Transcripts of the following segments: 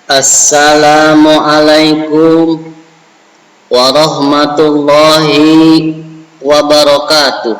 Assalamualaikum warahmatullahi wabarakatuh.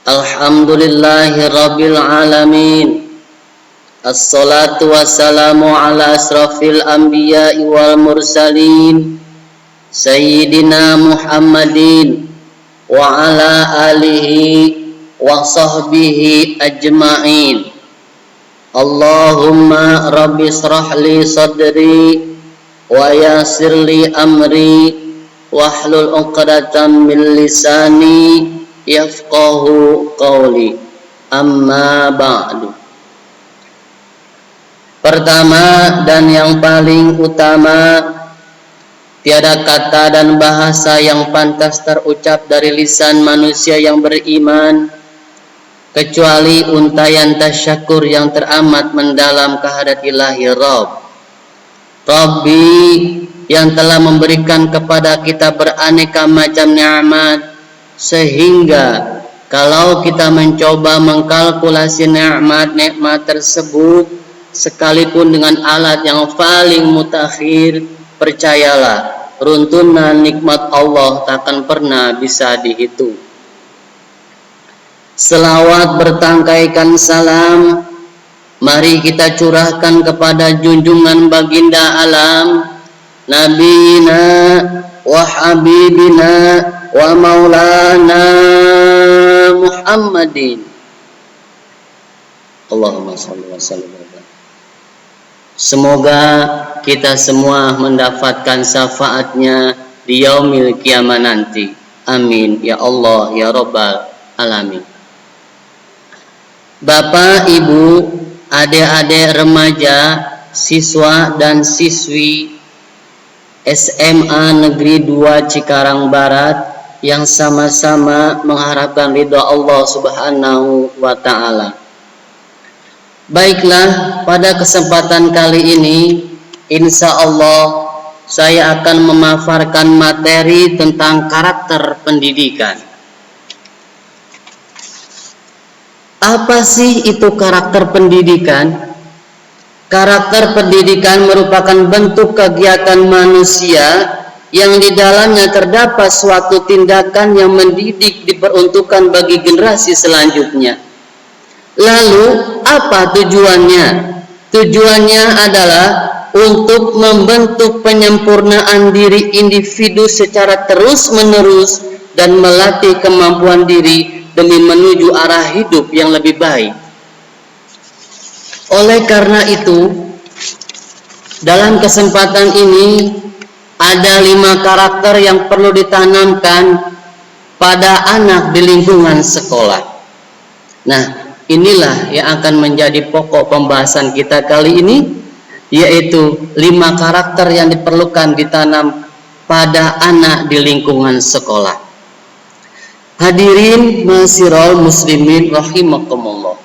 Alhamdulillahi rabbil alamin. Assalatu wassalamu ala asrafil anbiya'i wal mursalin Sayyidina Muhammadin wa ala alihi wa sahbihi ajma'in. Allahumma rabbi shrah li sadri wa yassir li amri wahlul 'uqdatam min lisani yafqahu qawli. Amma ba'du. Pertama dan yang paling utama, tiada kata dan bahasa yang pantas terucap dari lisan manusia yang beriman kecuali untayan tasyakur yang teramat mendalam kehadirat ilahi Rabbi yang telah memberikan kepada kita beraneka macam nikmat, sehingga kalau kita mencoba mengkalkulasi nikmat tersebut sekalipun dengan alat yang paling mutakhir, percayalah runtunan nikmat Allah takkan pernah bisa dihitung. Selawat bertangkaikan salam mari kita curahkan kepada junjungan baginda alam, Nabiyina wa Habibina wa Maulana Muhammadin. Allahumma shalli wa sallim. Semoga kita semua mendapatkan syafaatnya di yaumil kiamat nanti. Amin ya Allah ya Rabbal alamin. Bapak, Ibu, adik-adik remaja, siswa dan siswi SMA Negeri 2 Cikarang Barat yang sama-sama mengharapkan ridha Allah Subhanahu wa Ta'ala. Baiklah, pada kesempatan kali ini insya Allah saya akan memaparkan materi tentang karakter pendidikan. Apa sih itu karakter pendidikan? Karakter pendidikan merupakan bentuk kegiatan manusia yang di dalamnya terdapat suatu tindakan yang mendidik diperuntukkan bagi generasi selanjutnya. Lalu apa tujuannya? Tujuannya adalah untuk membentuk penyempurnaan diri individu secara terus-menerus dan melatih kemampuan diri demi menuju arah hidup yang lebih baik. Oleh karena itu, dalam kesempatan ini ada 5 karakter yang perlu ditanamkan pada anak di lingkungan sekolah. Nah, inilah yang akan menjadi pokok pembahasan kita kali ini, yaitu 5 karakter yang diperlukan ditanam pada anak di lingkungan sekolah. Hadirin ma'asyiral muslimin rahimakumullah.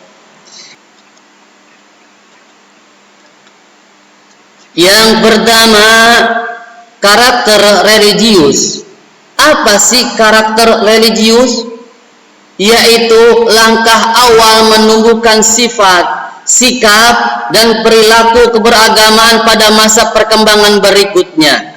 Yang pertama, karakter religius. Apa sih karakter religius? Yaitu langkah awal menumbuhkan sifat, sikap, dan perilaku keberagamaan pada masa perkembangan berikutnya.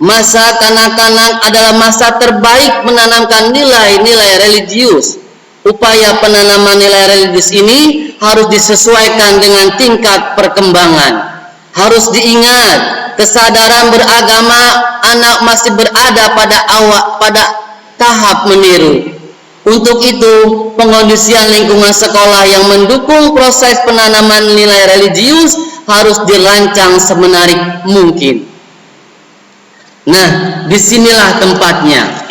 Masa kanak-kanak adalah masa terbaik menanamkan nilai-nilai religius. Upaya penanaman nilai religius ini harus disesuaikan dengan tingkat perkembangan. Harus diingat, kesadaran beragama anak masih berada pada tahap meniru. Untuk itu, pengondisian lingkungan sekolah yang mendukung proses penanaman nilai religius harus dirancang semenarik mungkin. Nah, disinilah tempatnya.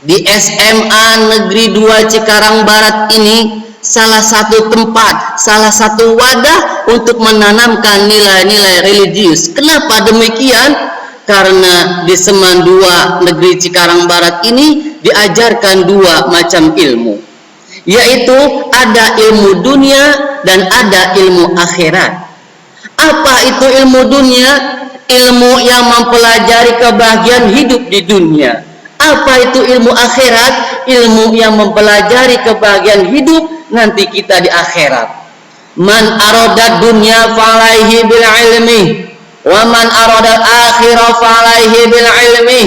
Di SMA Negeri 2 Cikarang Barat ini salah satu tempat, salah satu wadah untuk menanamkan nilai-nilai religius. Kenapa demikian? Karena di SMA 2 Negeri Cikarang Barat ini diajarkan 2 macam ilmu, yaitu ada ilmu dunia dan ada ilmu akhirat. Apa itu ilmu dunia? Ilmu yang mempelajari kebahagiaan hidup di dunia. Apa itu ilmu akhirat? Ilmu yang mempelajari kebahagiaan hidup nanti kita di akhirat. Man aradad dunya falaihi bil ilmi, wa man aradal akhirah falaihi bil ilmi,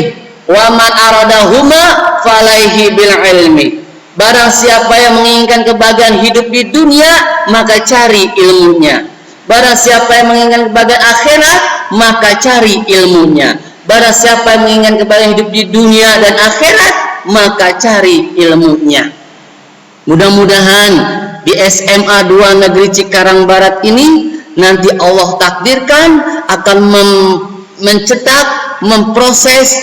wa man aradahuma falaihi bil ilmi. Barang siapa yang menginginkan kebahagiaan hidup di dunia, maka cari ilmunya. Barang siapa yang menginginkan kebahagiaan akhirat, maka cari ilmunya. Barang siapa yang menginginkan kebahagiaan hidup di dunia dan akhirat, maka cari ilmunya. Mudah-mudahan di SMA 2 Negeri Cikarang Barat ini nanti Allah takdirkan akan mencetak, memproses,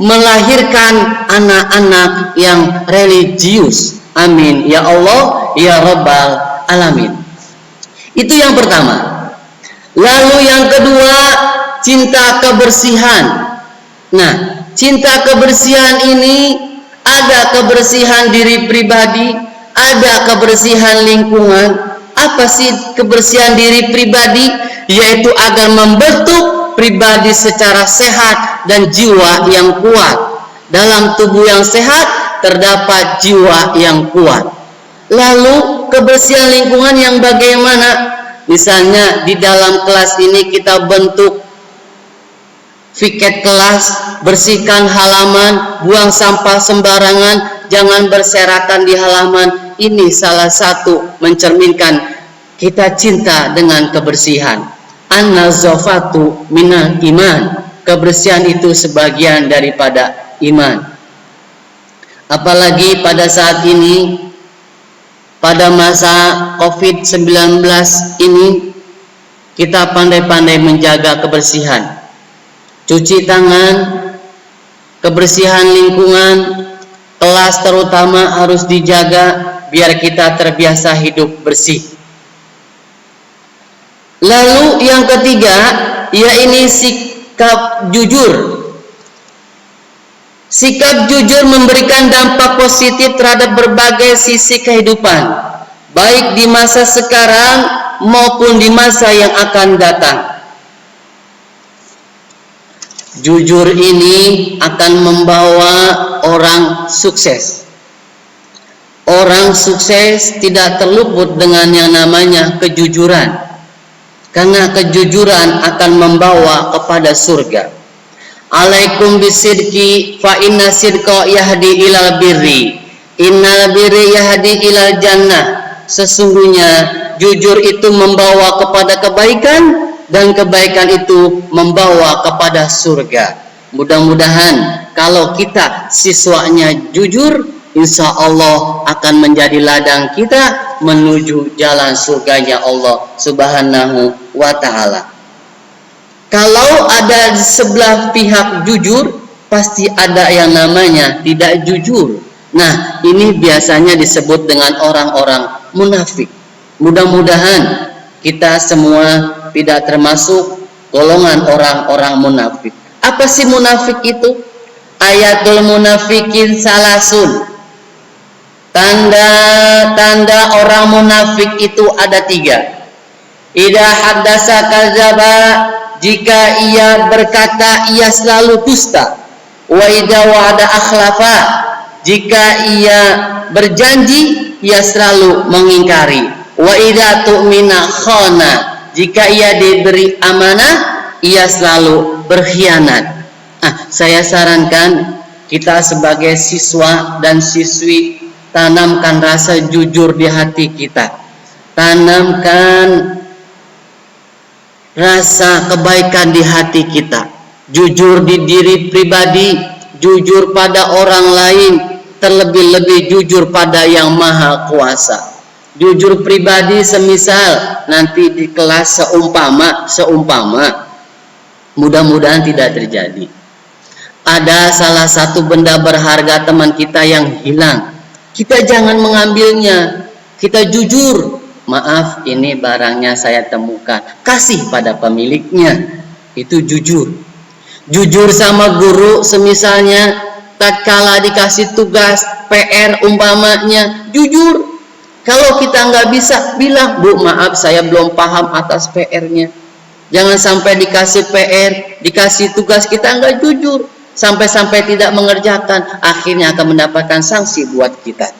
melahirkan anak-anak yang religius. Amin ya Allah ya Rabbal Alamin. Itu yang pertama. Lalu yang kedua, cinta kebersihan. Nah, cinta kebersihan ini ada kebersihan diri pribadi, ada kebersihan lingkungan. Apa sih kebersihan diri pribadi? Yaitu agar membentuk pribadi secara sehat dan jiwa yang kuat. Dalam tubuh yang sehat terdapat jiwa yang kuat. Lalu kebersihan lingkungan yang bagaimana? Misalnya di dalam kelas ini kita bentuk piket kelas, bersihkan halaman, buang sampah sembarangan, jangan berserakan di halaman. Ini salah satu mencerminkan kita cinta dengan kebersihan. An-nazafatu minal iman. Kebersihan itu sebagian daripada iman. Apalagi pada saat ini, pada masa COVID-19 ini, kita pandai-pandai menjaga kebersihan. Cuci tangan, kebersihan lingkungan, kelas terutama harus dijaga biar kita terbiasa hidup bersih. Lalu yang ketiga, yaitu sikap jujur. Sikap jujur memberikan dampak positif terhadap berbagai sisi kehidupan, baik di masa sekarang maupun di masa yang akan datang. Jujur ini akan membawa orang sukses. Orang sukses tidak terluput dengan yang namanya kejujuran, karena kejujuran akan membawa kepada surga. Alaikum bisidqi fa inna sidqa yahdi ilal birri, innal birri yahdi ilal jannah. Sesungguhnya jujur itu membawa kepada kebaikan, dan kebaikan itu membawa kepada surga. Mudah-mudahan kalau kita siswanya jujur, insya Allah akan menjadi ladang kita menuju jalan surganya Allah Subhanahu wa ta'ala. Kalau ada di sebelah pihak jujur, pasti ada yang namanya tidak jujur. Nah, ini biasanya disebut dengan orang-orang munafik. Mudah-mudahan kita semua tidak termasuk golongan orang-orang munafik. Apa sih munafik itu? Ayatul munafikin salasun. Tanda-tanda orang munafik itu ada 3. Idza haddasa kadzaba, jika ia berkata ia selalu dusta. Wa idza wa'ada akhlafa, jika ia berjanji ia selalu mengingkari. Wa idza tu'mina khana, jika ia diberi amanah ia selalu berkhianat. Saya sarankan kita sebagai siswa dan siswi, tanamkan rasa jujur di hati kita. Tanamkan rasa kebaikan di hati kita. Jujur di diri pribadi, jujur pada orang lain, terlebih-lebih jujur pada yang maha kuasa. Jujur pribadi semisal nanti di kelas seumpama, mudah-mudahan tidak terjadi. Ada salah satu benda berharga teman kita yang hilang, kita jangan mengambilnya. Kita jujur, maaf ini barangnya saya temukan, kasih pada pemiliknya. Itu jujur. Jujur sama guru semisalnya, tatkala dikasih tugas PR umpamanya, jujur. Kalau kita nggak bisa, bilang, Bu maaf saya belum paham atas PR-nya. Jangan sampai dikasih PR, dikasih tugas kita nggak jujur, sampai-sampai tidak mengerjakan, akhirnya akan mendapatkan sanksi buat kita.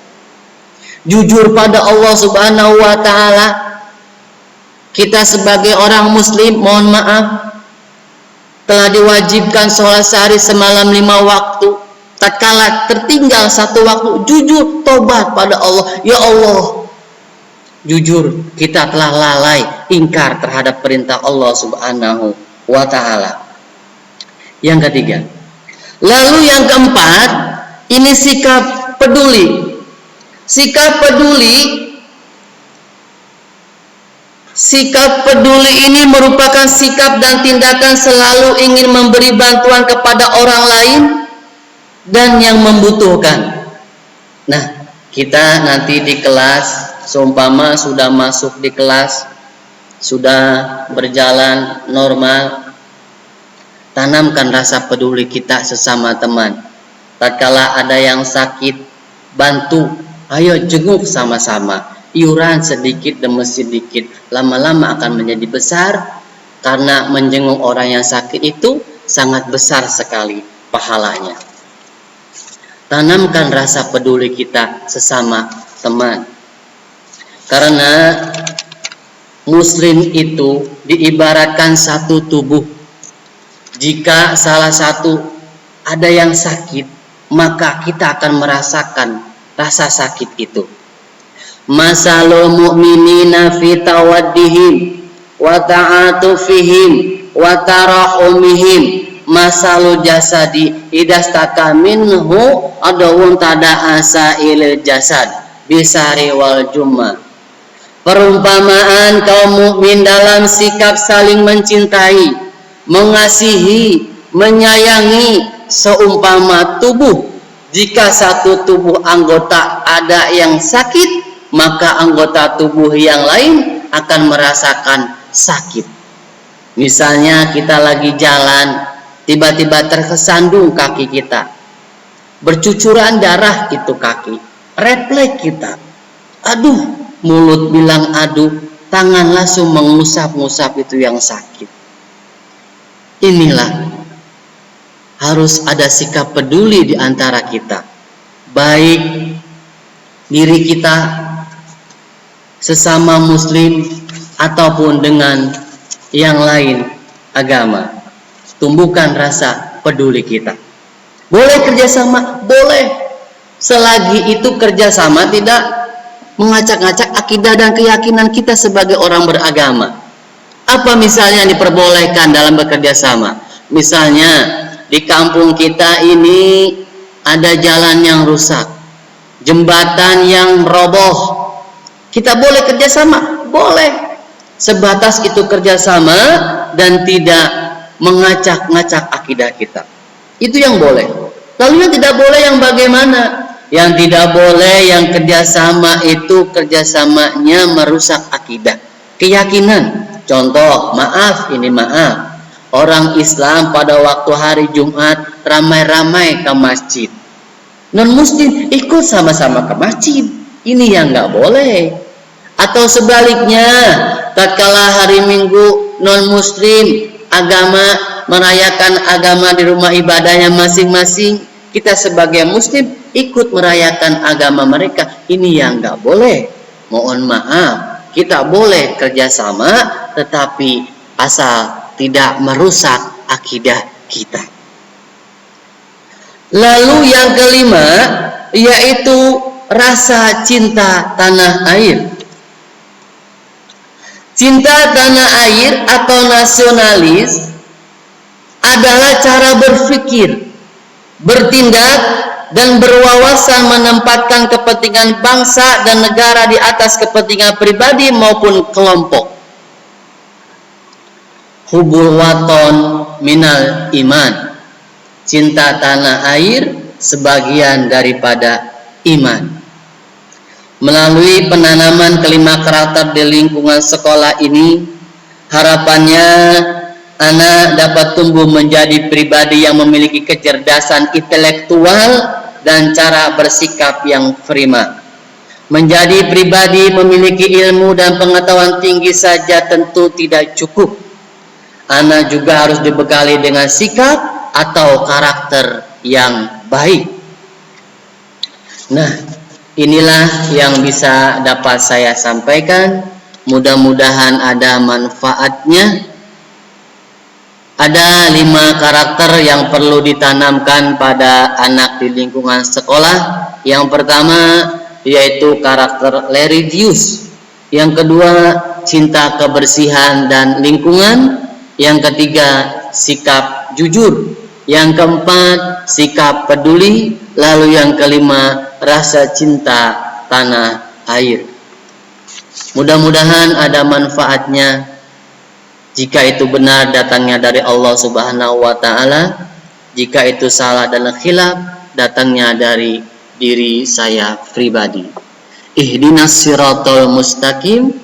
Jujur pada Allah Subhanahu wa ta'ala. Kita sebagai orang muslim, mohon maaf, telah diwajibkan sholat sehari semalam 5 waktu. Tatkala tertinggal 1 waktu, jujur tobat pada Allah. Ya Allah, jujur kita telah lalai, ingkar terhadap perintah Allah Subhanahu wa ta'ala. Yang ketiga, lalu yang keempat, ini sikap peduli. Sikap peduli ini merupakan sikap dan tindakan selalu ingin memberi bantuan kepada orang lain dan yang membutuhkan. Nah, kita nanti di kelas, seumpama sudah masuk di kelas, sudah berjalan normal, tanamkan rasa peduli kita sesama teman. Tatkala ada yang sakit, bantu, ayo jenguk sama-sama. Iuran sedikit demi sedikit, lama-lama akan menjadi besar, karena menjenguk orang yang sakit itu sangat besar sekali pahalanya. Tanamkan rasa peduli kita sesama teman, karena muslim itu diibaratkan satu tubuh. Jika salah satu ada yang sakit, maka kita akan merasakan rasa sakit itu. Masalul mu'minina fi tawaddihim wa ta'atufihim wa tarahumihim masalul jasadi idastaka minhu adawun tada'asa ilil jasad bisari wal jumma. Perumpamaan kaum mukmin dalam sikap saling mencintai, mengasihi, menyayangi seumpama tubuh. Jika satu tubuh anggota ada yang sakit, maka anggota tubuh yang lain akan merasakan sakit. Misalnya kita lagi jalan, tiba-tiba terkesandung kaki kita, bercucuran darah itu kaki, refleks kita, aduh, mulut bilang aduh, tangan langsung mengusap-ngusap itu yang sakit. Inilah harus ada sikap peduli di antara kita, baik diri kita, sesama muslim, ataupun dengan yang lain agama. Tumbuhkan rasa peduli kita. Boleh kerjasama? Boleh, selagi itu kerjasama tidak mengacak-ngacak akidah dan keyakinan kita sebagai orang beragama. Apa misalnya yang diperbolehkan dalam bekerja sama? Misalnya di kampung kita ini ada jalan yang rusak, jembatan yang roboh. Kita boleh kerjasama? Boleh. Sebatas itu kerjasama dan tidak mengacak-ngacak akidah kita. Itu yang boleh. Lalu yang tidak boleh yang bagaimana? Yang tidak boleh yang kerjasama itu kerjasamanya merusak akidah, keyakinan. Contoh, maaf, orang Islam pada waktu hari Jumat ramai-ramai ke masjid, non muslim ikut sama-sama ke masjid. Ini yang nggak boleh. Atau sebaliknya, tatkala hari Minggu non muslim agama merayakan agama di rumah ibadahnya masing-masing, kita sebagai muslim ikut merayakan agama mereka. Ini yang nggak boleh. Mohon maaf, kita boleh kerjasama, tetapi asal tidak merusak akidah kita. Lalu yang kelima, yaitu rasa cinta tanah air. Cinta tanah air atau nasionalis adalah cara berpikir, bertindak, dan berwawasan menempatkan kepentingan bangsa dan negara di atas kepentingan pribadi maupun kelompok. Hubul waton minal iman. Cinta tanah air sebagian daripada iman. Melalui penanaman kelima karakter di lingkungan sekolah ini, harapannya anak dapat tumbuh menjadi pribadi yang memiliki kecerdasan intelektual dan cara bersikap yang prima. Menjadi pribadi memiliki ilmu dan pengetahuan tinggi saja tentu tidak cukup. Anak juga harus dibekali dengan sikap atau karakter yang baik. Nah, inilah yang bisa dapat saya sampaikan. Mudah-mudahan ada manfaatnya. Ada 5 karakter yang perlu ditanamkan pada anak di lingkungan sekolah. Yang pertama yaitu karakter religius. Yang kedua, cinta kebersihan dan lingkungan. Yang ketiga, sikap jujur. Yang keempat, sikap peduli. Lalu yang kelima, rasa cinta tanah air. Mudah-mudahan ada manfaatnya. Jika itu benar datangnya dari Allah Subhanahu wa taala, jika itu salah dan khilaf datangnya dari diri saya pribadi. Ihdinas siratal mustaqim.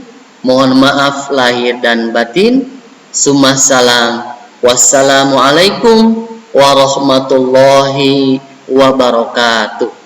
Mohon maaf lahir dan batin. Summa salam. Wassalamualaikum warahmatullahi wabarakatuh.